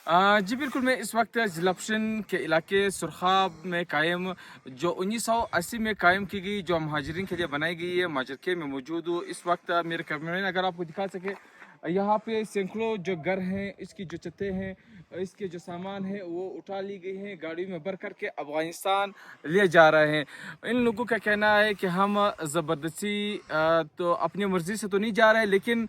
जी बिल्कुल, मैं इस वक्त ज़िलापशन के इलाके सुरखाब में कायम जो 1980 में कायम की गई जो महाजरीन के लिए बनाई गई है माजरके में मौजूद हूँ। इस वक्त मेरे कैमरे अगर आपको दिखा सके, यहाँ पे सैकड़ों जो घर हैं, इसकी जो छतें हैं, इसके जो सामान है वो उठा ली गई हैं, गाड़ी में भर करके अफ़गानिस्तान ले जा रहे हैं। इन लोगों का कहना है कि हम ज़बरदस्ती तो अपनी मर्ज़ी से तो नहीं जा रहे, लेकिन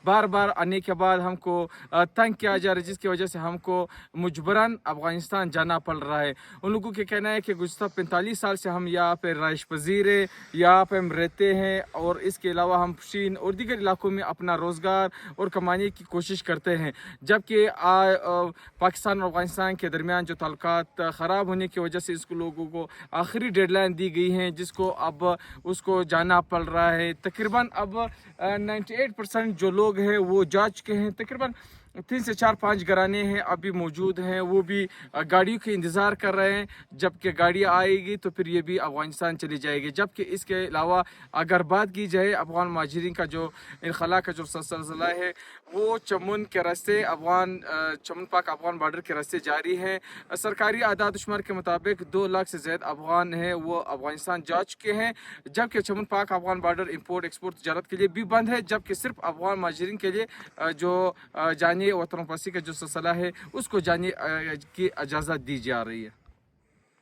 बार बार आने के बाद हमको तंग किया जा रहा है, जिसकी वजह से हमको मुजबरन अफ़गानिस्तान जाना पड़ रहा है। उन लोगों का कहना है कि गुज़श्ता 45 साल से हम यहाँ पे रहाइश पज़ीर है, यहाँ पे हम रहते हैं, और इसके अलावा हम चीन और दीगर इलाकों में अपना रोज़गार और कमाने की कोशिश करते हैं। जबकि पाकिस्तान और अफ़गानिस्तान के दरमियान जो ताल्लुकात ख़राब होने की वजह से इसको लोगों को आखिरी डेडलाइन दी गई हैं, जिसको अब उसको जाना पड़ रहा है। तकरीबन अब 98% जो लोग हैं वो जा चुके हैं। तकरीबन 3 से 4-5 घराने हैं अभी मौजूद हैं, वो भी गाड़ियों के इंतज़ार कर रहे हैं, जबकि गाड़ी आएगी तो फिर ये भी अफ़गानिस्तान चली जाएगी। जबकि इसके अलावा अगर बात की जाए अफ़गान महाजरीन का जो इनखला का जो सिलसिला है, वो चमन के रास्ते चमन पाक अफ़गान बॉर्डर के रास्ते जारी है। सरकारी आदाद शुमार के मुताबिक 2 लाख से ज़्यादा अफ़गान हैं वो अफ़गानिस्तान जा चुके हैं। जबकि चमन पाक अफ़गान बॉर्डर इंपोर्ट एक्सपोर्ट तजारत के लिए भी बंद है, जबकि सिर्फ अफ़गान महाजरीन के लिए जो जाने वतन वापसी का जो सिलसिला है उसको जाने की इजाज़त दी जा रही है।